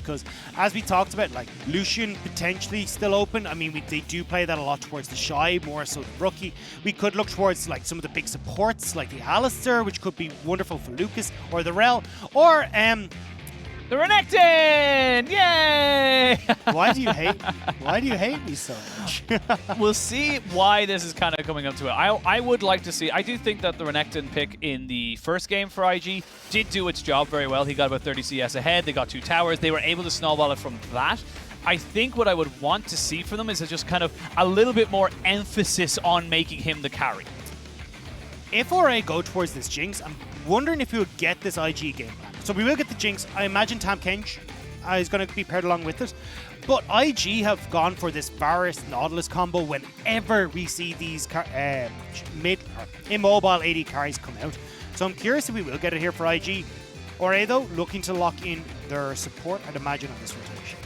because as we talked about, like Lucian potentially still open. I mean, they do play that a lot towards TheShy, more so than Rookie. We could look towards like some of the big supports like the Alistar, which could be wonderful for Lucas, or the Rel, or the Renekton! Yay! Why do you hate me? Why do you hate me so much? We'll see why this is kind of coming up to it. I would like to see. I do think that the Renekton pick in the first game for IG did do its job very well. He got about 30 CS ahead. They got 2 towers. They were able to snowball it from that. I think what I would want to see from them is just kind of a little bit more emphasis on making him the carry. If RA go towards this Jinx, I'm wondering if we would get this IG game plan. So we will get the Jinx. I imagine Tahm Kench is going to be paired along with it. But IG have gone for this Varus Nautilus combo whenever we see these immobile AD carries come out. So I'm curious if we will get it here for IG. RA though, looking to lock in their support, I'd imagine, on this rotation.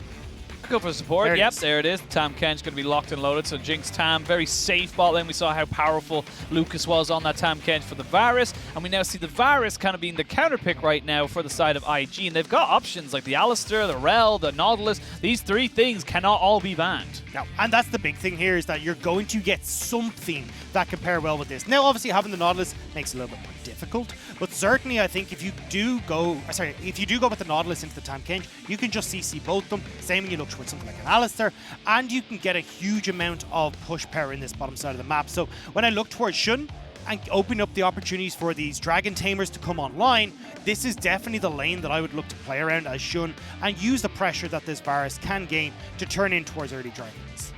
Go for support. Yep, there it is. Tahm Kench going to be locked and loaded. So Jinx Tahm, very safe bot lane. We saw how powerful Lucas was on that Tahm Kench for the Varus. And we now see the Varus kind of being the counter pick right now for the side of IG. And they've got options like the Alistar, the Rel, the Nautilus. These 3 things cannot all be banned. No, and that's the big thing here, is that you're going to get something that can pair well with this. Now, obviously, having the Nautilus makes it a little bit more difficult, but certainly I think if you do go with the Nautilus into the Tahm Kench, you can just CC both of them. Same when you look towards something like an Alistar, and you can get a huge amount of push power in this bottom side of the map. So when I look towards Shun and open up the opportunities for these Dragon Tamers to come online, this is definitely the lane that I would look to play around as Shun and use the pressure that this Varus can gain to turn in towards early Dragons.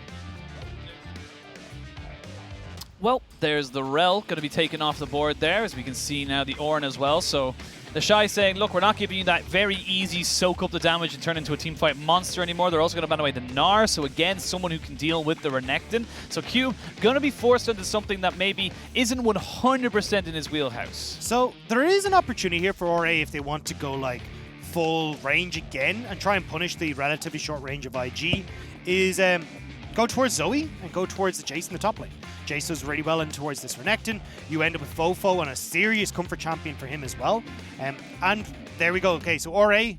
Well, there's the Rel going to be taken off the board there, as we can see now the Ornn as well. So TheShy saying, look, we're not giving you that very easy soak up the damage and turn into a teamfight monster anymore. They're also going to ban away the Gnar, so again, someone who can deal with the Renekton. So Cube going to be forced into something that maybe isn't 100% in his wheelhouse. So there is an opportunity here for RA if they want to go like full range again and try and punish the relatively short range of IG, is go towards Zoe and go towards the Jace in the top lane. Jace does really well in towards this Renekton. You end up with FoFo and a serious comfort champion for him as well. And there we go. Okay, so RA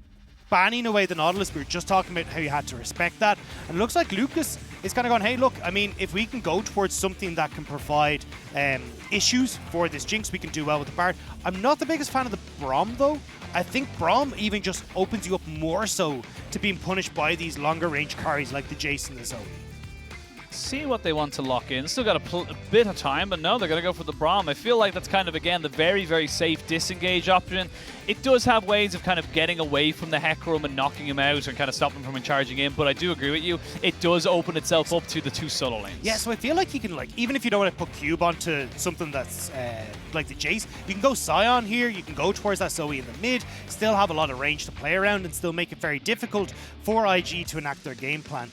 banning away the Nautilus. We were just talking about how you had to respect that. And it looks like Lucas is kind of going, hey, look, I mean, if we can go towards something that can provide issues for this Jinx, we can do well with the Bard. I'm not the biggest fan of the Braum, though. I think Braum even just opens you up more so to being punished by these longer range carries like the Jace and the Zoe. See what they want to lock in. Still got a bit of time, but no, they're going to go for the Braum. I feel like that's kind of, again, the very, very safe disengage option. It does have ways of kind of getting away from the Hecarim and knocking him out and kind of stopping him from charging in, but I do agree with you. It does open itself up to the 2 solo lanes. Yeah, so I feel like you can, like, even if you don't want to put Cube onto something that's like the Jace, you can go Scion here, you can go towards that Zoe in the mid, still have a lot of range to play around and still make it very difficult for IG to enact their game plan.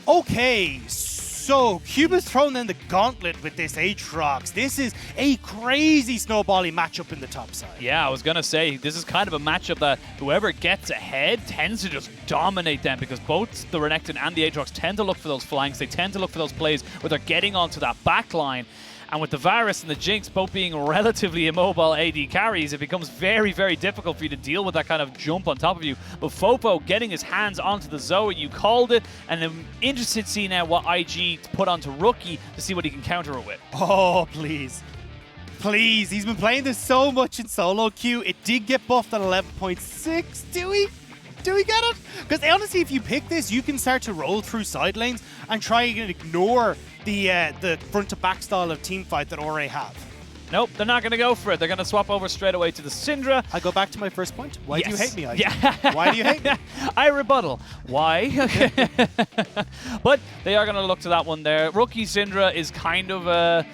Okay, so Cube has thrown in the gauntlet with this Aatrox. This is a crazy snowballing matchup in the top side. Yeah, I was going to say, this is kind of a matchup that whoever gets ahead tends to just dominate them, because both the Renekton and the Aatrox tend to look for those flanks. They tend to look for those plays where they're getting onto that back line. And with the Varus and the Jinx both being relatively immobile AD carries, it becomes very, very difficult for you to deal with that kind of jump on top of you. But FoFo getting his hands onto the Zoe, you called it, and I'm interested to see now what IG put onto Rookie to see what he can counter it with. Oh, please. Please, he's been playing this so much in solo queue. It did get buffed at 11.6. Do we get it? Because honestly, if you pick this, you can start to roll through side lanes and try and ignore the front to back style of teamfight that RA have. Nope, they're not going to go for it. They're going to swap over straight away to the Syndra. I go back to my first point. Why do you hate me, IG? Yeah. Why do you hate me? I rebuttal. Why? But they are going to look to that one there. Rookie Syndra is kind of a...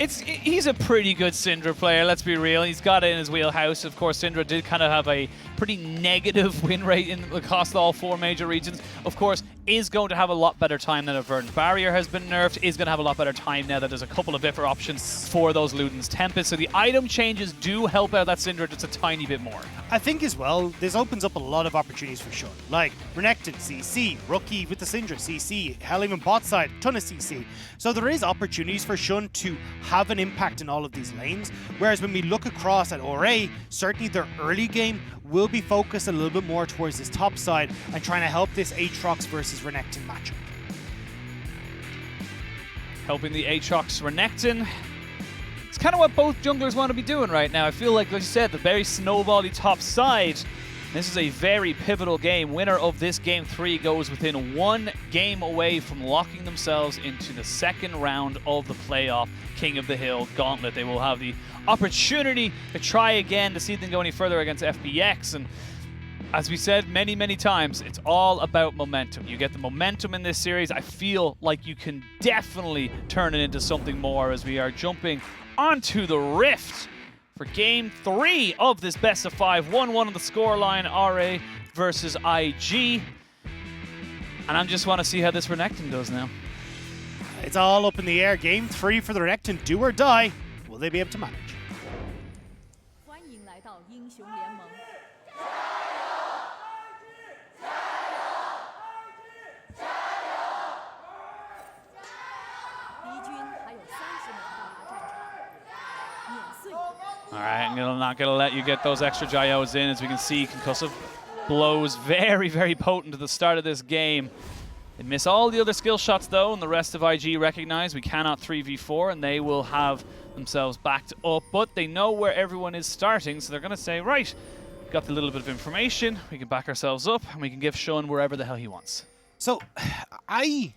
He's a pretty good Syndra player, let's be real. He's got it in his wheelhouse. Of course, Syndra did kind of have a pretty negative win rate across all 4 major regions. Of course, is going to have a lot better time now that Verdant Barrier has been nerfed, is going to have a lot better time now that there's a couple of different options for those Luden's Tempest. So the item changes do help out that Syndra just a tiny bit more. I think as well, this opens up a lot of opportunities for Shun. Like Renekton, CC, Rookie with the Syndra, CC, hell even bot side, ton of CC. So there is opportunities for Shun to have an impact in all of these lanes. Whereas when we look across at RA, certainly their early game will be focused a little bit more towards this top side and trying to help this Aatrox versus Renekton matchup. Helping the Aatrox Renekton. It's kind of what both junglers want to be doing right now. I feel like you said, the very snowbally top side. This is a very pivotal game. Winner of this game 3 goes within 1 game away from locking themselves into the second round of the playoff King of the Hill Gauntlet. They will have the opportunity to try again to see if they can go any further against FBX. And as we said many, many times, it's all about momentum. You get the momentum in this series. I feel like you can definitely turn it into something more as we are jumping onto the Rift for game 3 of this best of 5. 1-1 on the scoreline, RA versus IG. And I just want to see how this Renekton does now. It's all up in the air. Game 3 for the Renekton, do or die. Will they be able to manage? All right, I'm not gonna let you get those extra Gyos in. As we can see, concussive blows very, very potent at the start of this game. They miss all the other skill shots though, and the rest of IG recognize we cannot 3v4, and they will have themselves backed up. But they know where everyone is starting, so they're gonna say, right, we've got the little bit of information, we can back ourselves up, and we can give Shun wherever the hell he wants. So, I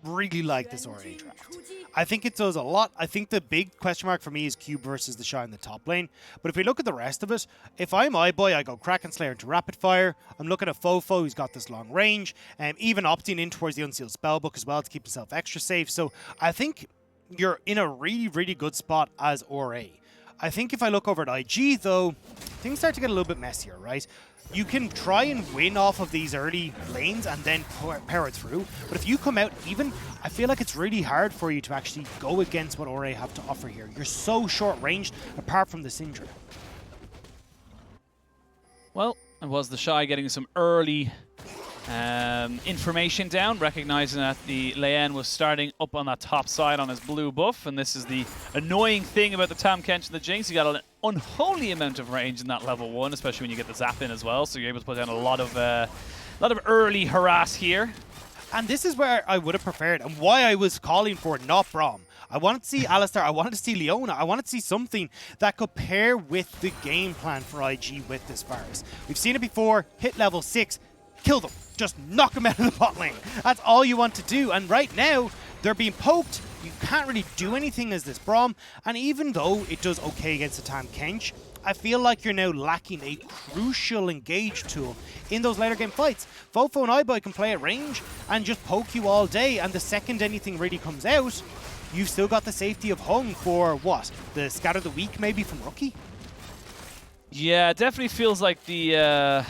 really like this RA draft. I think it does a lot. I think the big question mark for me is Cube versus TheShy in the top lane. But if we look at the rest of it, if I'm iBoy, I go Kraken Slayer into Rapid Fire. I'm looking at FoFo, who's got this long range, and even opting in towards the Unsealed Spellbook as well to keep himself extra safe. So I think you're in a really, really good spot as RA. I think if I look over at IG, though, things start to get a little bit messier, right? You can try and win off of these early lanes and then power through. But if you come out even, I feel like it's really hard for you to actually go against what RA have to offer here. You're so short-ranged apart from the Syndra. Well, it was TheShy getting some early information down, recognizing that the Leyan was starting up on that top side on his blue buff, and this is the annoying thing about the Tahm, Kench, and the Jinx. You got an unholy amount of range in that level 1, especially when you get the zap in as well, so you're able to put down a lot of early harass here. And this is where I would have preferred, and why I was calling for not Braum. I wanted to see Alistar, I wanted to see Leona, I wanted to see something that could pair with the game plan for IG with this Varus. We've seen it before, hit level 6, kill them. Just knock them out of the bot lane. That's all you want to do. And right now, they're being poked. You can't really do anything as this Braum. And even though it does okay against the Tahm Kench, I feel like you're now lacking a crucial engage tool in those later game fights. FoFo and iBoy can play at range and just poke you all day. And the second anything really comes out, you've still got the safety of home for what? The Scatter the Weak maybe from Rookie? Yeah, it definitely feels like the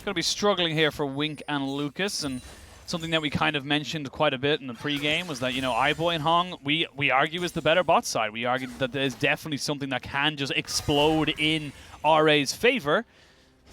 going to be struggling here for Wink and Lucas, and something that we kind of mentioned quite a bit in the pregame was that, you know, iBoy and Hong, we argue is the better bot side. We argue that there's definitely something that can just explode in RA's favor.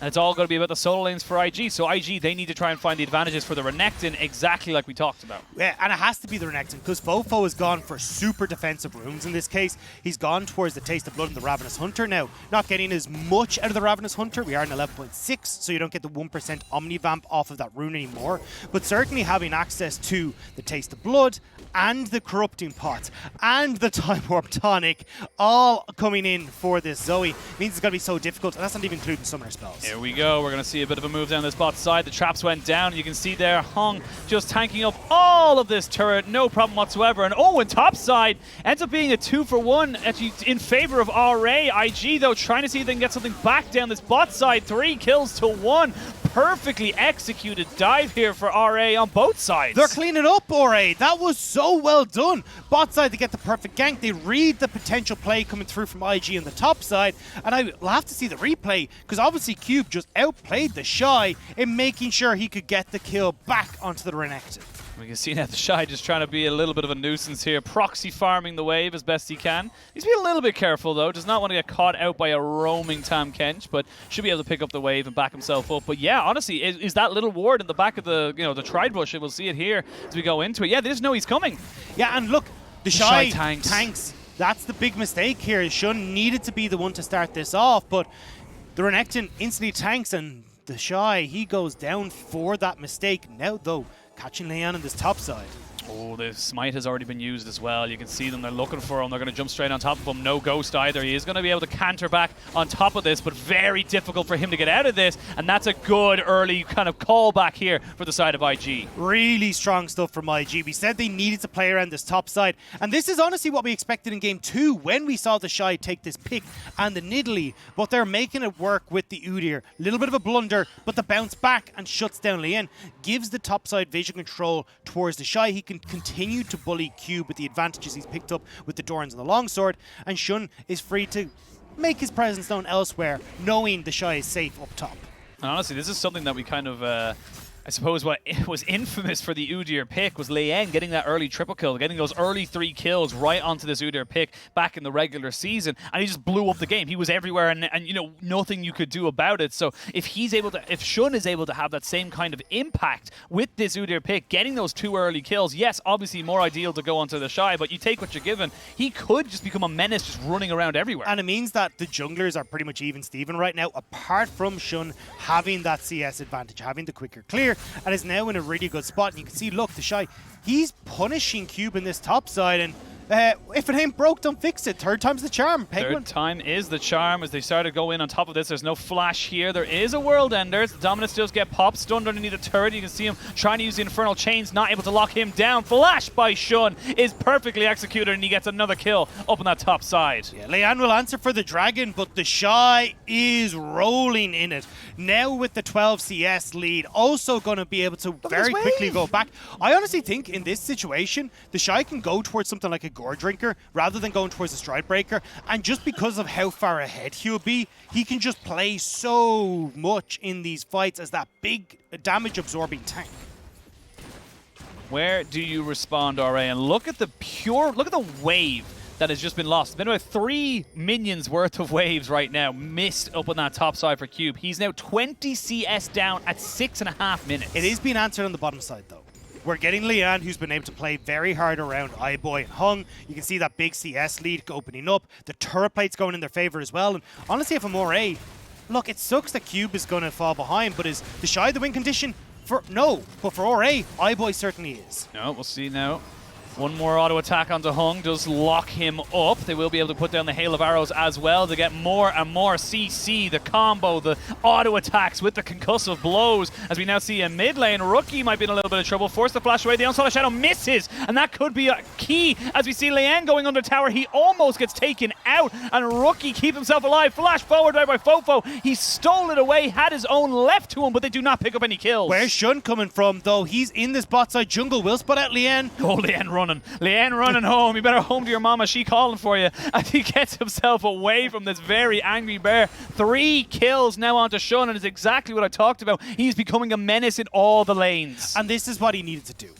And it's all going to be about the solo lanes for IG. So IG, they need to try and find the advantages for the Renekton, exactly like we talked about. Yeah, and it has to be the Renekton, because FoFo has gone for super defensive runes in this case. He's gone towards the Taste of Blood and the Ravenous Hunter now. Not getting as much out of the Ravenous Hunter. We are in 11.6, so you don't get the 1% Omnivamp off of that rune anymore. But certainly having access to the Taste of Blood and the Corrupting Pot and the Time Warp Tonic all coming in for this Zoe means it's going to be so difficult, and that's not even including summoner spells. Here we go. We're going to see a bit of a move down this bot side. The traps went down. You can see there Hong just tanking up all of this turret. No problem whatsoever. And and top side ends up being a 2-for-1 actually in favor of RA. IG, though, trying to see if they can get something back down this bot side. 3 kills to 1. perfectly executed dive here for RA on both sides. They're cleaning up, RA. That was so well done. Bot side, they get the perfect gank. They read the potential play coming through from IG on the top side. And I'll have to see the replay, because obviously Cube just outplayed TheShy in making sure he could get the kill back onto the Renekton. We can see now TheShy just trying to be a little bit of a nuisance here, proxy farming the wave as best he can. He's being a little bit careful though, does not want to get caught out by a roaming Tahm Kench, but should be able to pick up the wave and back himself up. But yeah, honestly, is that little ward in the back of the the Tride bush, we'll see it here as we go into it. Yeah, they just know he's coming. Yeah, and look, TheShy tanks. That's the big mistake here. Shun needed to be the one to start this off, but the Renekton instantly tanks, and TheShy, he goes down for that mistake. Now though, catching Leyan on this top side. Oh, the smite has already been used as well. You can see them, they're looking for him. They're going to jump straight on top of him. No ghost either. He is going to be able to canter back on top of this, but very difficult for him to get out of this. And that's a good early kind of callback here for the side of IG. Really strong stuff from IG. We said they needed to play around this top side. And this is honestly what we expected in Game 2 when we saw TheShy take this pick and the Nidalee. But they're making it work with the Udyr. A little bit of a blunder, but the bounce back and shuts down Leyan. Gives the top side vision control towards TheShy. He can continue to bully Cube with the advantages he's picked up with the Dorans and the Longsword, and Shun is free to make his presence known elsewhere, knowing TheShy is safe up top. And honestly, this is something that we kind of I suppose what was infamous for the Udyr pick was Leyan getting that early triple kill, getting those early 3 kills right onto this Udyr pick back in the regular season, and he just blew up the game. He was everywhere, and nothing you could do about it. So if Shun is able to have that same kind of impact with this Udyr pick, getting those 2 early kills, yes, obviously more ideal to go onto TheShy, but you take what you're given. He could just become a menace, just running around everywhere. And it means that the junglers are pretty much even Steven right now, apart from Shun having that CS advantage, having the quicker clear, and is now in a really good spot. And you can see, look, TheShy, he's punishing Cube in this top side, and if it ain't broke, don't fix it. Third time's the charm, Penguin. Third time is the charm as they start to go in on top of this. There's no flash here. There is a World Ender. The Dominus does get popped, stunned underneath a turret. You can see him trying to use the Infernal Chains, not able to lock him down. Flash by Shun is perfectly executed, and he gets another kill up on that top side. Yeah, Leyan will answer for the Dragon, but TheShy is rolling in it. Now with the 12 CS lead, also going to be able to very quickly go back. I honestly think in this situation, TheShy can go towards something like a Gore Drinker rather than going towards a Stride Breaker, and just because of how far ahead he'll be, he can just play so much in these fights as that big damage absorbing tank. Where do you respond, RA? And look at the wave that has just been lost. It's been about 3 minions worth of waves right now, missed up on that top side for Cube. He's now 20 CS down at 6.5 minutes. It is being answered on the bottom side though. We're getting Leyan, who's been able to play very hard around iBoy and Hung. You can see that big CS lead opening up. The turret plate's going in their favor as well. And honestly, if I'm RA, look, it sucks that Cube is going to fall behind, but is TheShy the win condition? No, but for RA, iBoy certainly is. No, we'll see now. One more auto attack onto Hung does lock him up. They will be able to put down the hail of arrows as well to get more and more CC, the combo, the auto attacks with the concussive blows. As we now see in mid lane, Rookie might be in a little bit of trouble. Force the flash away. The Onslaught of Shadow misses, and that could be a key. As we see Leyan going under tower, he almost gets taken out, and Rookie keeps himself alive. Flash forward right by FoFo. He stole it away, had his own left to him, but they do not pick up any kills. Where's Shun coming from though? He's in this bot side jungle. Will spot out Leyan. Oh, Leyan running. Leyan running home. You better home to your mama. She calling for you. And he gets himself away from this very angry bear. 3 kills now onto Shun, and it's exactly what I talked about. He's becoming a menace in all the lanes. And this is what he needed to do.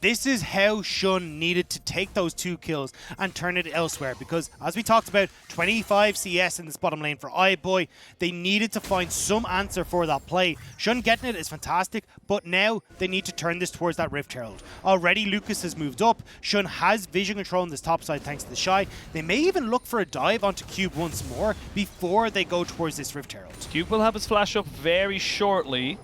This is how Shun needed to take those 2 kills and turn it elsewhere, because as we talked about, 25 CS in this bottom lane for iBoy. They needed to find some answer for that play. Shun getting it is fantastic, but now they need to turn this towards that Rift Herald. Already Lucas has moved up. Shun has vision control on this top side thanks to TheShy. They may even look for a dive onto Cube once more before they go towards this Rift Herald. Cube will have his flash up very shortly.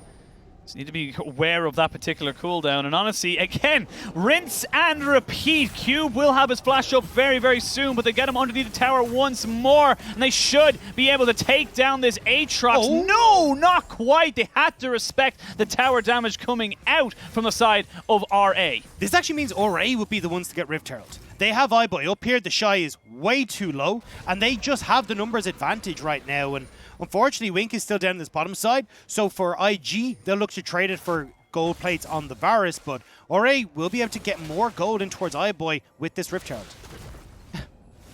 So need to be aware of that particular cooldown. And honestly, again, rinse and repeat. Cube will have his flash up very, very soon, but they get him underneath the tower once more, and they should be able to take down this Aatrox. Oh. No, not quite. They had to respect the tower damage coming out from the side of RA. This actually means RA would be the ones to get Rift Herald. They have iBoy up here. TheShy is way too low, and they just have the numbers advantage right now. And Unfortunately, Wink is still down this bottom side, so for IG, they'll look to trade it for gold plates on the Varus, but RA will be able to get more gold in towards iBoy with this Rift Herald.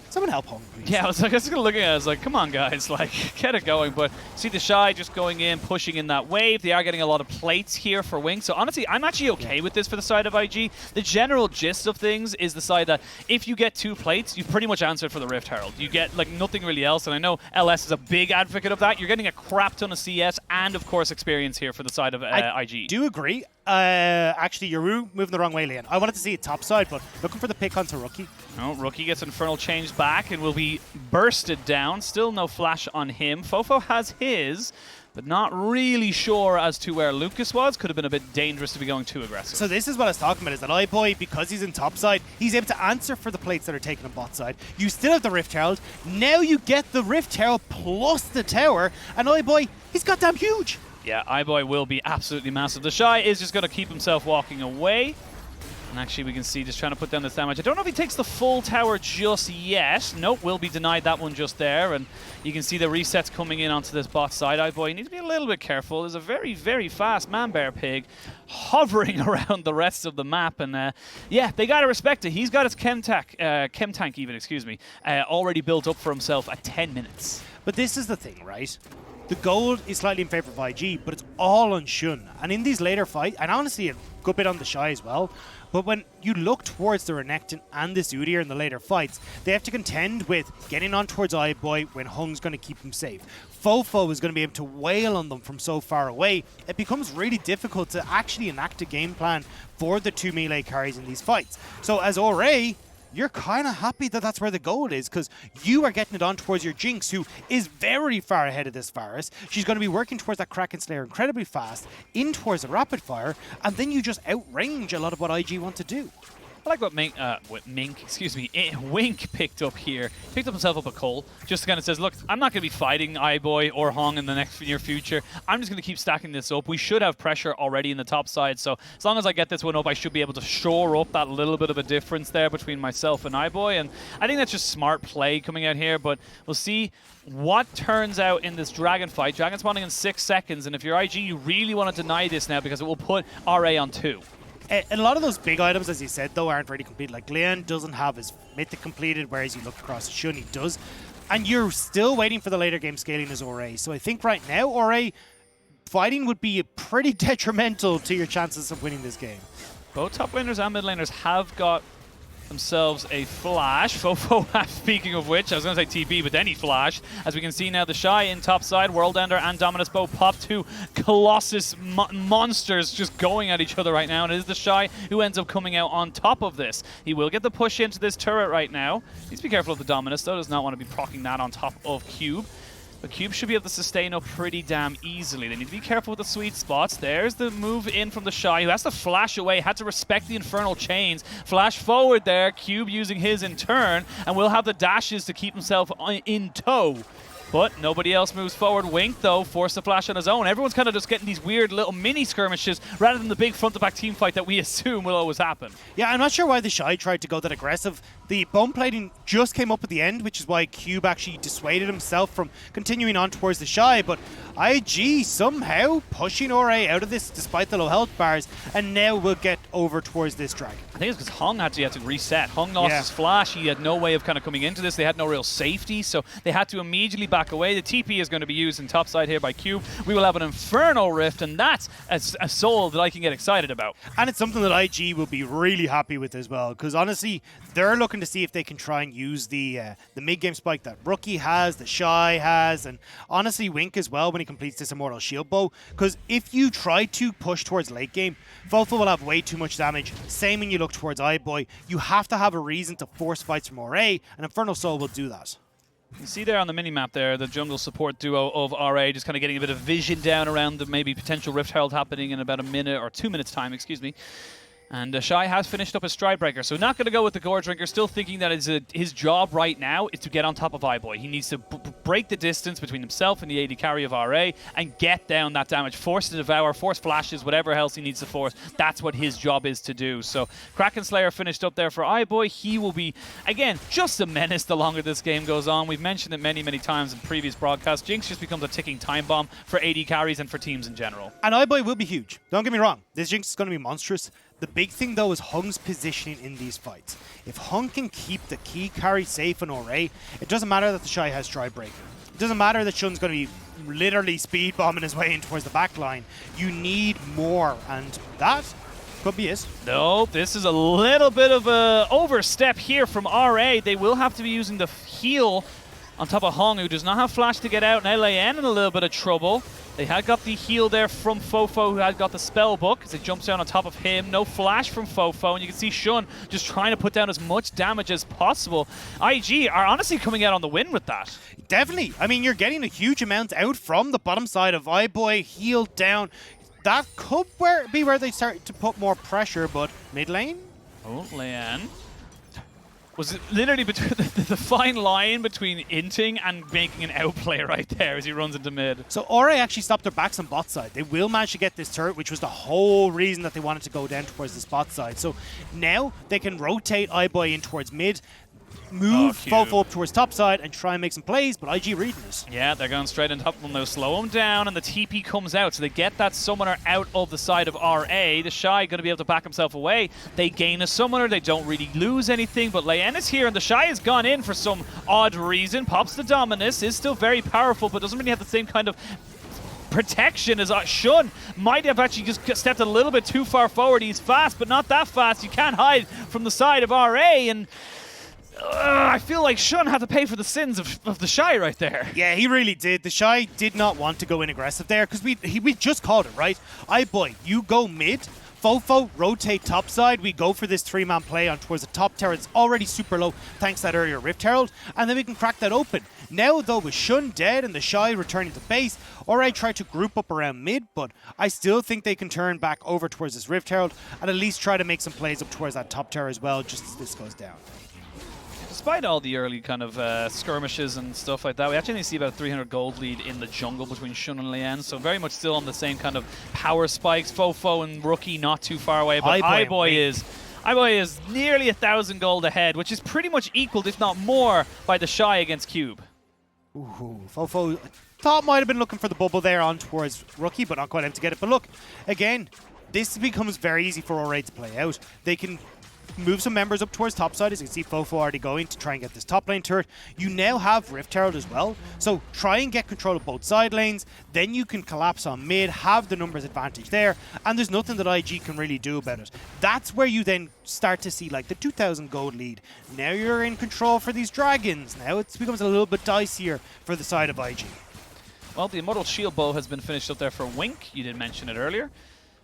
Someone help home, please. Yeah, I was just gonna look at it. I was like, come on, guys, like, get it going. But see TheShy just going in, pushing in that wave. They are getting a lot of plates here for Wing. So honestly, I'm actually okay with this for the side of IG. The general gist of things is the side that if you get 2 plates, you've pretty much answered for the Rift Herald. You get like nothing really else. And I know LS is a big advocate of that. You're getting a crap ton of CS and of course experience here for the side of IG. I do agree. Actually, you're moving the wrong way, Leyan. I wanted to see it top side, but looking for the pick onto Rookie. Oh, Rookie gets Infernal changed back and will be bursted down. Still no flash on him. FoFo has his, but not really sure as to where Lucas was. Could have been a bit dangerous to be going too aggressive. So this is what I was talking about, is that iBoy, because he's in top side, he's able to answer for the plates that are taken on bot side. You still have the Rift Herald. Now you get the Rift Herald plus the tower, and iBoy, he's goddamn huge. Yeah, iBoy will be absolutely massive. TheShy is just going to keep himself walking away. And actually, we can see just trying to put down this damage. I don't know if he takes the full tower just yet. Nope, will be denied that one just there. And you can see the resets coming in onto this bot side. iBoy, you need to be a little bit careful. There's a very, very fast Man-Bear Pig hovering around the rest of the map. And yeah, they got to respect it. He's got his chem tank even, excuse me, already built up for himself at 10 minutes. But this is the thing, right? The gold is slightly in favor of IG, but it's all on Shun. And in these later fights, and honestly a good bit on TheShy as well, but when you look towards the Renekton and this Udyr in the later fights, they have to contend with getting on towards iBoy when Hung's going to keep him safe. FoFo is going to be able to wail on them from so far away. It becomes really difficult to actually enact a game plan for the 2 melee carries in these fights. So as RA, you're kind of happy that that's where the gold is, because you are getting it on towards your Jinx, who is very far ahead of this Varus. She's going to be working towards that Kraken Slayer incredibly fast, in towards the rapid fire, and then you just outrange a lot of what IG want to do. I like what Wink picked up here. Picked up himself up a Cole. Just kind of says, look, I'm not going to be fighting iBoy or Hong in the near future. I'm just going to keep stacking this up. We should have pressure already in the top side. So as long as I get this one up, I should be able to shore up that little bit of a difference there between myself and iBoy. And I think that's just smart play coming out here. But we'll see what turns out in this Dragon fight. Dragon spawning in 6 seconds. And if you're IG, you really want to deny this now because it will put RA on 2. A lot of those big items, as you said, though, aren't really complete. Like, Leyan doesn't have his mythic completed, whereas you look across Shun, he does. And you're still waiting for the later game scaling as RA. So I think right now, RA fighting would be pretty detrimental to your chances of winning this game. Both top laners and mid laners have got themselves a flash. FoFo, speaking of which, I was going to say TP, but then he flashed. As we can see now, TheShy in top side, World Ender and Dominus both pop 2 Colossus monsters just going at each other right now, and it is TheShy who ends up coming out on top of this. He will get the push into this turret right now. Needs to be careful of the Dominus, though. Does not want to be proccing that on top of Cube. But Cube should be able to sustain up pretty damn easily. They need to be careful with the sweet spots. There's the move in from TheShy, who has to flash away, had to respect the Infernal chains. Flash forward there, Cube using his in turn, and will have the dashes to keep himself in tow. But nobody else moves forward. Wink, though, forced to flash on his own. Everyone's kind of just getting these weird little mini skirmishes rather than the big front-to-back team fight that we assume will always happen. Yeah, I'm not sure why TheShy tried to go that aggressive. The bone plating just came up at the end, which is why Cube actually dissuaded himself from continuing on towards TheShy. But IG somehow pushing RA out of this despite the low health bars, and now we'll get over towards this dragon. I think it's because Hung had to reset. Hung lost his flash. He had no way of kind of coming into this. They had no real safety, so they had to immediately back away. The TP is going to be used in top side here by Cube. We will have an Infernal Rift, and that's a soul that I can get excited about. And it's something that IG will be really happy with as well, because honestly, they're looking to see if they can try and use the mid-game spike that Rookie has, TheShy has, and honestly Wink as well when he completes this Immortal Shield Bow, because if you try to push towards late game, FoFo will have way too much damage. Same when you look towards iBoy. You have to have a reason to force fights from RA, and Infernal Soul will do that. You see there on the mini-map there, the jungle support duo of RA just kind of getting a bit of vision down around the maybe potential Rift Herald happening in about a minute or 2 minutes time, excuse me. And TheShy has finished up his Stride Breaker, so not going to go with the Gore Drinker, still thinking that his job right now is to get on top of iBoy. He needs to break the distance between himself and the AD carry of RA and get down that damage, force to devour, force flashes, whatever else he needs to force. That's what his job is to do. So Kraken Slayer finished up there for iBoy. He will be, again, just a menace the longer this game goes on. We've mentioned it many, many times in previous broadcasts. Jinx just becomes a ticking time bomb for AD carries and for teams in general. And iBoy will be huge. Don't get me wrong. This Jinx is going to be monstrous. The big thing, though, is Hung's positioning in these fights. If Hung can keep the key carry safe on RA, it doesn't matter that TheShy has Stride Breaker. It doesn't matter that Shun's going to be literally speed bombing his way in towards the back line. You need more, and that could be it. No, this is a little bit of a overstep here from RA. They will have to be using the heal on top of Hung, who does not have flash to get out, and Leyan in a little bit of trouble. They had got the heal there from FoFo, who had got the spell book as it jumps down on top of him. No flash from FoFo, and you can see Shun just trying to put down as much damage as possible. IG are honestly coming out on the win with that. Definitely. I mean, you're getting a huge amount out from the bottom side of iBoy, healed down. That could be where they start to put more pressure, but mid lane? Oh, Leyan. Was it literally between the fine line between inting and making an outplay right there as he runs into mid? So RA actually stopped their backs on bot side. They will manage to get this turret, which was the whole reason that they wanted to go down towards this bot side. So now they can rotate iBoy in towards mid, move FoFo up towards top side and try and make some plays, but IG reading this. Yeah, they're going straight on top of them. They'll slow him down, and the TP comes out, so they get that summoner out of the side of RA. TheShy going to be able to back himself away. They gain a summoner. They don't really lose anything, but Leyan is here, and TheShy has gone in for some odd reason. Pops the Dominus, is still very powerful, but doesn't really have the same kind of protection as Shun. Might have actually just stepped a little bit too far forward. He's fast, but not that fast. You can't hide from the side of RA, and I feel like Shun had to pay for the sins of TheShy right there. Yeah, he really did. TheShy did not want to go in aggressive there because we just called it, right? iBoy, you go mid, FoFo rotate topside. We go for this three-man play on towards the top tower. It's already super low thanks to that earlier Rift Herald, and then we can crack that open. Now, though, with Shun dead and TheShy returning to base, RA try to group up around mid, but I still think they can turn back over towards this Rift Herald and at least try to make some plays up towards that top tower as well, just as this goes down. Despite all the early kind of skirmishes and stuff like that, we actually only see about a 300 gold lead in the jungle between Shun and Leyan, so very much still on the same kind of power spikes. FoFo and Rookie not too far away, but iBoy is nearly 1,000 gold ahead, which is pretty much equaled, if not more, by TheShy against Cube. Ooh, FoFo thought might have been looking for the bubble there on towards Rookie, but not quite able to get it. But look, again, this becomes very easy for RA to play out. They can move some members up towards topside, as you can see FoFo already going to try and get this top lane turret. You now have Rift Herald as well, so try and get control of both side lanes, then you can collapse on mid, have the numbers advantage there, and there's nothing that IG can really do about it. That's where you then start to see like the 2,000 gold lead. Now you're in control for these dragons. Now it becomes a little bit dicier for the side of IG. Well, the Immortal Shield Bow has been finished up there for Wink. You did mention it earlier.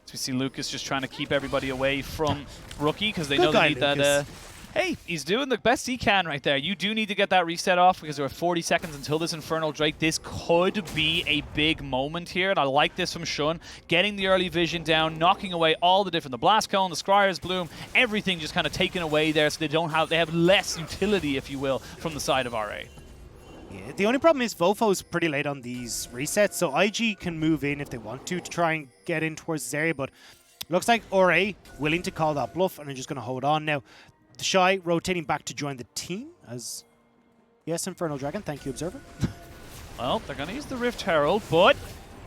So we see Lucas just trying to keep everybody away from Rookie because they know they need that. Hey, he's doing the best he can right there. You do need to get that reset off because there are 40 seconds until this Infernal Drake. This could be a big moment here, and I like this from Shun. Getting the early vision down, knocking away all the different, the Blast Cone, the Scryer's Bloom, everything just kind of taken away there so they have less utility, if you will, from the side of RA. Yeah, the only problem is FoFo is pretty late on these resets, so IG can move in if they want to try and get in towards this area, but looks like RA willing to call that bluff and are just going to hold on now. TheShy rotating back to join the team as, yes, Infernal Dragon, thank you, Observer. Well, they're going to use the Rift Herald, but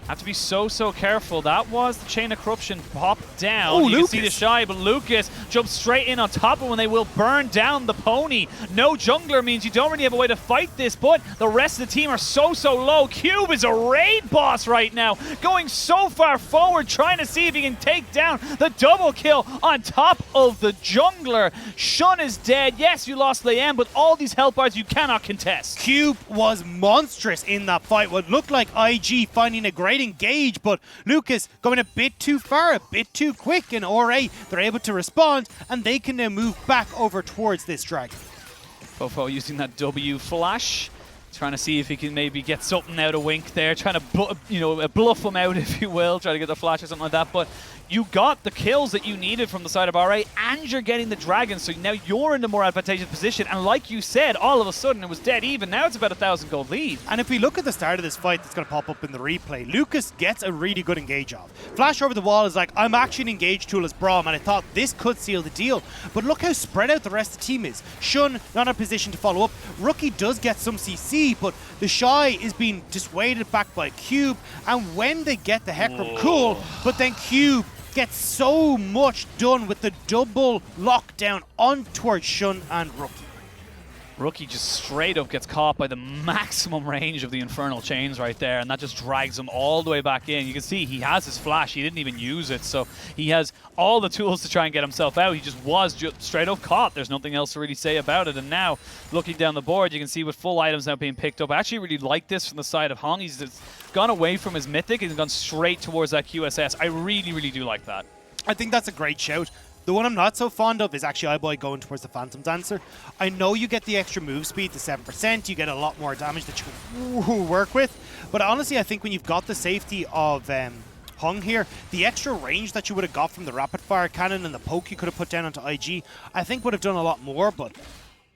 have to be so careful. That was the Chain of Corruption popped down. Ooh, you Lucas. can see TheShy, but Lucas jumps straight in on top of him, and they will burn down the pony. No jungler means you don't really have a way to fight this, but the rest of the team are so low. Cube is a raid boss right now, going so far forward, trying to see if he can take down the double kill on top of the jungler. Shun is dead. Yes, you lost Leyan, but all these health bars you cannot contest. Cube was monstrous in that fight. What looked like IG finding a great engage, but Lucas going a bit too far, a bit too quick, and RA, they're able to respond, and they can now move back over towards this dragon. FoFo using that W flash. Trying to see if he can maybe get something out of Wink there, trying to bluff him out, if you will, try to get the flash or something like that. But you got the kills that you needed from the side of RA, and you're getting the dragon, so now you're in the more advantageous position. And like you said, all of a sudden it was dead even. Now it's about 1,000 gold lead. And if we look at the start of this fight that's going to pop up in the replay, Lucas gets a really good engage off. Flash over the wall is like, I'm actually an engage tool as Braum, and I thought this could seal the deal. But look how spread out the rest of the team is. Shun not in a position to follow up. Rookie does get some CC, but TheShy is being dissuaded back by Cube, and when they get the Hecarim, cool, but then Cube gets so much done with the double lockdown on towards Shun and Rookie. Rookie just straight up gets caught by the maximum range of the Infernal chains right there, and that just drags him all the way back in. You can see he has his flash, he didn't even use it, so he has all the tools to try and get himself out. He just was straight up caught. There's nothing else to really say about it. And now, looking down the board, you can see with full items now being picked up. I actually really like this from the side of Hong. He's just gone away from his Mythic and gone straight towards that QSS. I really, really do like that. I think that's a great shout. The one I'm not so fond of is actually iBoy going towards the Phantom Dancer. I know you get the extra move speed to 7%, you get a lot more damage that you can work with, but honestly I think when you've got the safety of Hung here, the extra range that you would have got from the rapid fire cannon and the poke you could have put down onto IG, I think would have done a lot more. But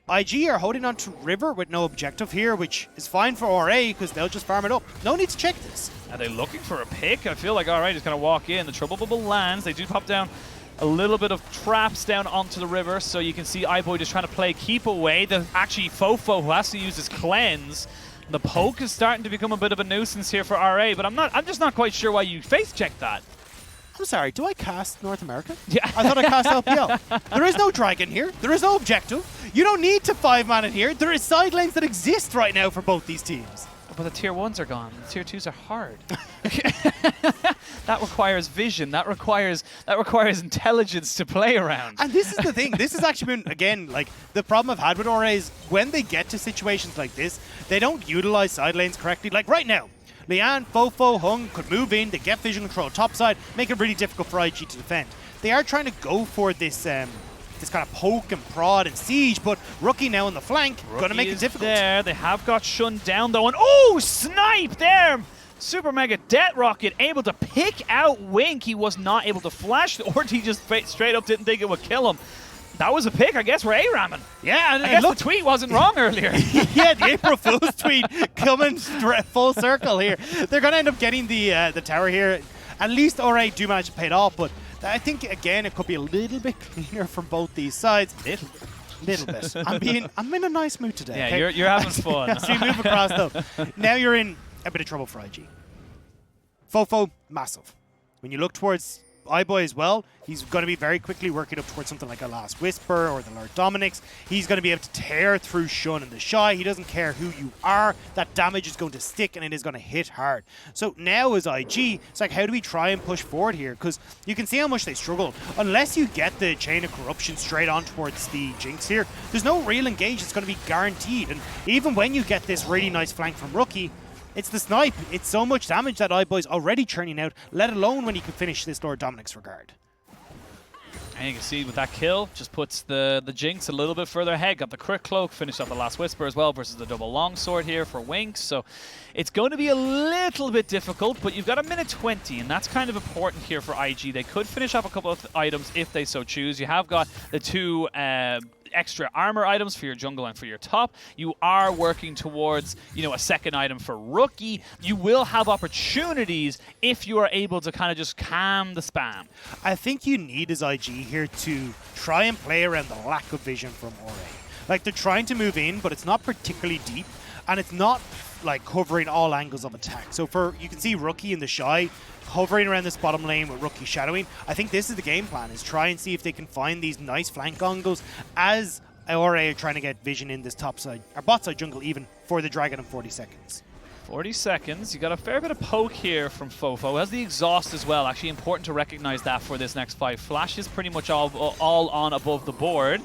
IG are holding on to River with no objective here, which is fine for RA because they'll just farm it up. No need to check this. Are they looking for a pick? I feel like RA just kind of walk in. The Trouble Bubble lands. They do pop down a little bit of traps down onto the river, so you can see iBoy just trying to play keep away. The actually FoFo who has to use his cleanse. The poke is starting to become a bit of a nuisance here for RA, but I'm just not quite sure why you face check that. I'm sorry, do I cast North America? Yeah. I thought I cast LPL. There is no dragon here. There is no objective. You don't need to 5-man in here. There is side lanes that exist right now for both these teams. But the tier 1s are gone. The tier 2s are hard. That requires vision. That requires intelligence to play around. And this is the thing. This has actually been, again, like, the problem I've had with RA is when they get to situations like this, they don't utilize side lanes correctly. Like right now, Leyan, FoFo, Hung could move in, they get vision control topside, make it really difficult for IG to defend. They are trying to go for this this kind of poke and prod and siege, but Rookie now on the flank, going to make it difficult. There, they have got Shun down though, and oh, snipe there! Super Mega Death Rocket able to pick out Wink. He was not able to flash, or he just straight up didn't think it would kill him. That was a pick, I guess, we're A-ramming. Yeah, and I guess the tweet wasn't wrong earlier. Yeah, the April Fool's tweet coming full circle here. They're going to end up getting the tower here. At least RA do manage to pay it off, but I think, again, it could be a little bit cleaner from both these sides. Little bit. I'm in a nice mood today. Yeah, okay? you're having fun. So you move across, though. Now you're in a bit of trouble for IG. FoFo, massive. When you look towards iBoy as well, he's going to be very quickly working up towards something like a Last Whisper or the Lord Dominic's. He's going to be able to tear through Shun and TheShy. He doesn't care who you are. That damage is going to stick and it is going to hit hard. So now as IG, it's like, how do we try and push forward here? Because you can see how much they struggle. Unless you get the Chain of Corruption straight on towards the Jinx here, there's no real engage that's going to be guaranteed. And even when you get this really nice flank from Rookie, it's the snipe. It's so much damage that iBoy's already churning out, let alone when he can finish this Lord Dominic's regard. And you can see with that kill, just puts the Jinx a little bit further ahead. Got the Crit Cloak, finished up the Last Whisper as well versus the double longsword here for Winx. So it's going to be a little bit difficult, but you've got a minute 20, and that's kind of important here for IG. They could finish up a couple of items if they so choose. You have got the two extra armor items for your jungle and for your top. You are working towards, a second item for Rookie. You will have opportunities if you are able to kind of just calm the spam. I think you need as IG here to try and play around the lack of vision from RA. Like, they're trying to move in, but it's not particularly deep, and it's not like covering all angles of attack. So you can see Rookie and TheShy hovering around this bottom lane with Rookie shadowing. I think this is the game plan, is try and see if they can find these nice flank angles as RA are trying to get vision in this top side, or bot side jungle even, for the dragon in 40 seconds. 40 seconds. You got a fair bit of poke here from FoFo. Has the exhaust as well. Actually important to recognize that for this next fight. Flash is pretty much all on above the board.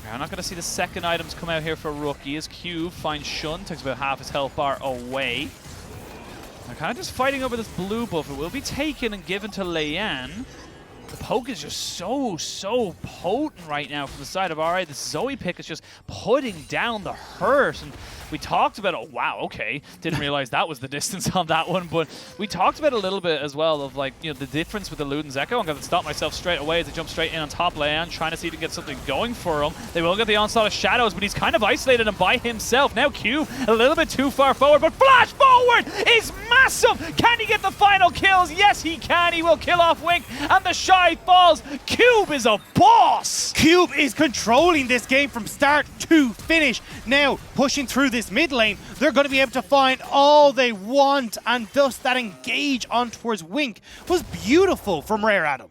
We're not going to see the second items come out here for Rookie as Cube finds Shun, takes about half his health bar away. They're kind of just fighting over this blue buff. It will be taken and given to Leyan. The poke is just so potent right now from the side of RA. The Zoe pick is just putting down the hurt. And we talked about, oh, wow, okay. Didn't realize that was the distance on that one. But we talked about a little bit as well of, like, you know, the difference with the Luden's Echo. I'm going to stop myself straight away as I jump straight in on top Leyan, trying to see if he can get something going for him. They will get the onslaught of shadows, but he's kind of isolated and by himself. Now Cube a little bit too far forward, but flash forward is massive. Can he get the final kills? Yes, he can. He will kill off Wink, and TheShy falls. Cube is a boss. Cube is controlling this game from start to finish. Now, pushing through this mid lane, they're going to be able to find all they want, and thus that engage on towards Wink was beautiful from Rare Adam.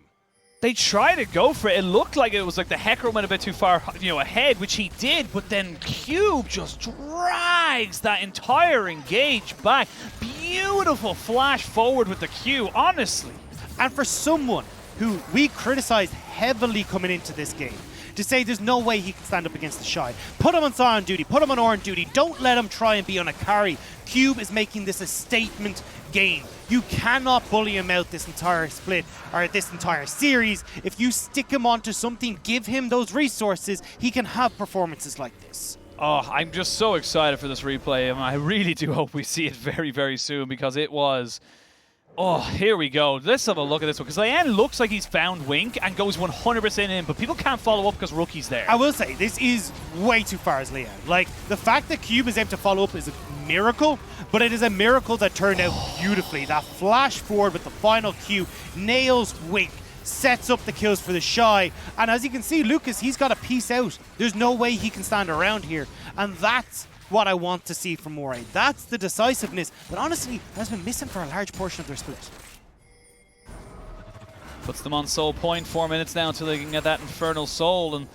They tried to go for it. It looked like it was like the Hecarim went a bit too far, you know, ahead, which he did, but then Cube just drags that entire engage back. Beautiful flash forward with the Q, honestly. And for someone who we criticized heavily coming into this game, to say there's no way he can stand up against TheShy. Put him on Sion duty, put him on Orin duty, don't let him try and be on a carry. Cube is making this a statement game. You cannot bully him out this entire split, or this entire series. If you stick him onto something, give him those resources, he can have performances like this. Oh, I'm just so excited for this replay, and I really do hope we see it very, very soon, because it was... Oh, here we go. Let's have a look at this one, because Leyan looks like he's found Wink and goes 100% in, but people can't follow up because Rookie's there. I will say, this is way too far as Leyan. Like, the fact that Cube is able to follow up is a miracle, but it is a miracle that turned out beautifully. That flash forward with the final Q nails Wink, sets up the kills for TheShy, and as you can see, Lucas, he's got a piece out. There's no way he can stand around here, and that's what I want to see from Moray. That's the decisiveness that honestly has been missing for a large portion of their split. Puts them on soul point, 4 minutes now until they can get that Infernal Soul, and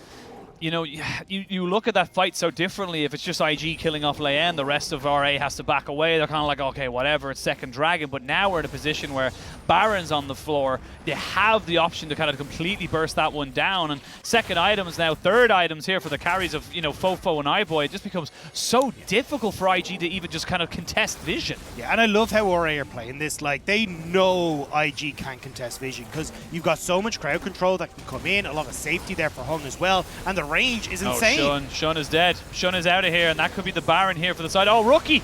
you know, you look at that fight so differently. If it's just IG killing off Leyan, the rest of RA has to back away. They're kind of like, okay, whatever, it's second dragon. But now we're in a position where Baron's on the floor. They have the option to kind of completely burst that one down. And second items now, third items here for the carries of, you know, FoFo and iBoy. It just becomes so difficult for IG to even just kind of contest vision. Yeah, and I love how RA are playing this. Like, they know IG can't contest vision because you've got so much crowd control that can come in, a lot of safety there for Hung as well, and the range is insane. Oh, Shun is dead. Shun is out of here, and that could be the Baron here for the side. Oh, Rookie!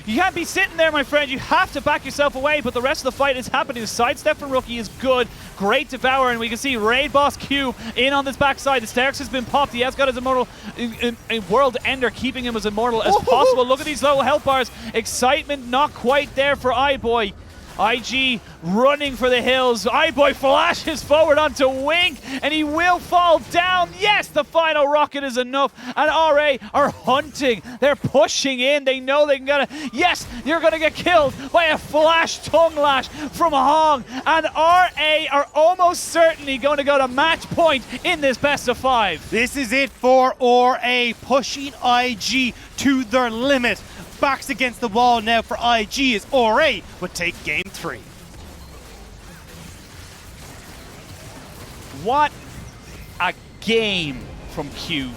You can't be sitting there, my friend. You have to back yourself away, but the rest of the fight is happening. The sidestep from Rookie is good. Great Devour, and we can see Raid Boss Cube in on this backside. The Sterks has been popped. He has got his immortal a World Ender, keeping him as immortal as possible. Look at these low health bars. Excitement not quite there for iBoy. IG running for the hills. iBoy flashes forward onto Wink, and he will fall down. Yes, the final rocket is enough, and RA are hunting. They're pushing in. They know they can get it. Yes, you're going to get killed by a flash tongue lash from Hong, and RA are almost certainly going to go to match point in this best of 5. This is it for RA, pushing IG to their limit. Backs against the wall now for IG as RA would take game 3. What a game from Cube.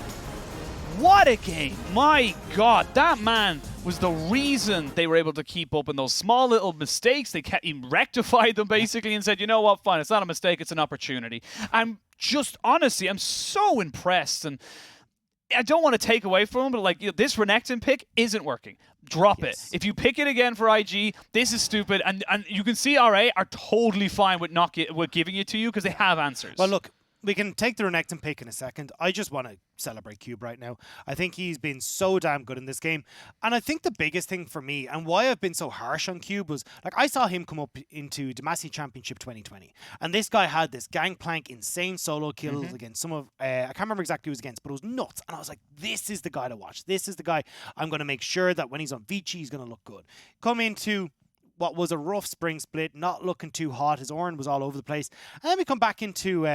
What a game. My God, that man was the reason they were able to keep up in those small little mistakes. He rectified them basically and said, you know what, fine, it's not a mistake, it's an opportunity. I'm just, honestly, I'm so impressed, and I don't want to take away from him, but like, you know, this Renekton pick isn't working. Drop it. If you pick it again for IG, this is stupid, and you can see RA are totally fine with with giving it to you because they have answers. Well, look, we can take the Renekton pick in a second. I just want to celebrate Cube right now. I think he's been so damn good in this game. And I think the biggest thing for me, and why I've been so harsh on Cube, was, like, I saw him come up into Demacia Championship 2020. And this guy had this gangplank, insane solo kills against some of, I can't remember exactly who he was against, but it was nuts. And I was like, this is the guy to watch. This is the guy I'm going to make sure that when he's on Vici, he's going to look good. Come into what was a rough spring split, not looking too hot. His Orin was all over the place. And then we come back into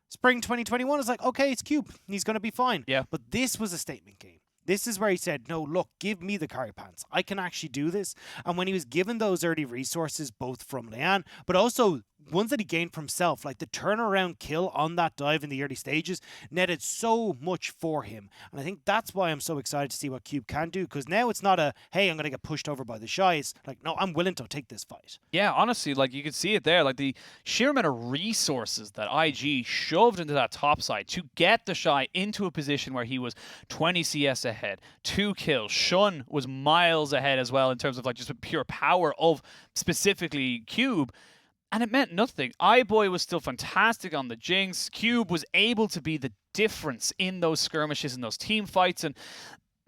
Spring 2021 is like, okay, it's Cube. He's going to be fine. Yeah. But this was a statement game. This is where he said, no, look, give me the carry pants. I can actually do this. And when he was given those early resources, both from Leyan, but also ones that he gained from himself, like the turnaround kill on that dive in the early stages, netted so much for him. And I think that's why I'm so excited to see what Cube can do, because now it's not a, hey, I'm going to get pushed over by TheShy. It's like, no, I'm willing to take this fight. Yeah, honestly, like you could see it there, like the sheer amount of resources that IG shoved into that top side to get TheShy into a position where he was 20 CS ahead, 2 kills. Shun was miles ahead as well in terms of like just the pure power of specifically Cube. And it meant nothing. iBoy was still fantastic on the Jinx. Cube was able to be the difference in those skirmishes and those team fights. And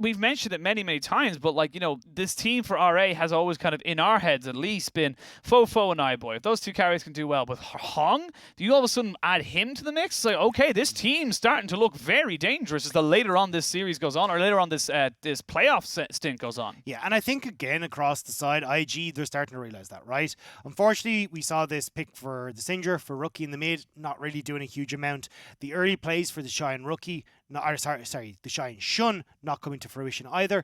we've mentioned it many, many times, but like, you know, this team for RA has always kind of, in our heads at least, been FoFo and iBoy. If those two carries can do well, but Hong, do you all of a sudden add him to the mix? It's like, okay, this team's starting to look very dangerous as the later on this series goes on, or later on this this playoff stint goes on. Yeah, and I think, again, across the side, IG, they're starting to realize that, right? Unfortunately, we saw this pick for the Syndra, for Rookie in the mid, not really doing a huge amount. The early plays for TheShy and Rookie, TheShy and Shun, not coming to fruition either.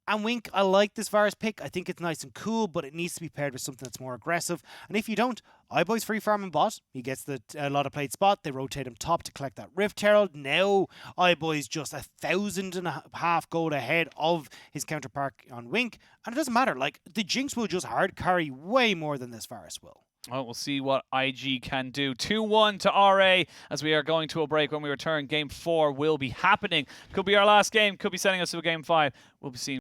And Wink, I like this Varus pick. I think it's nice and cool, but it needs to be paired with something that's more aggressive. And if you don't, iBoy's free farming bot. He gets a lot of played spot. They rotate him top to collect that Rift Herald. Now iBoy's just 1,500 gold ahead of his counterpart on Wink. And it doesn't matter. Like, the Jinx will just hard carry way more than this Varus will. Well, we'll see what IG can do. 2-1 to RA as we are going to a break. When we return, Game 4 will be happening. Could be our last game. Could be sending us to a Game 5. We'll be seeing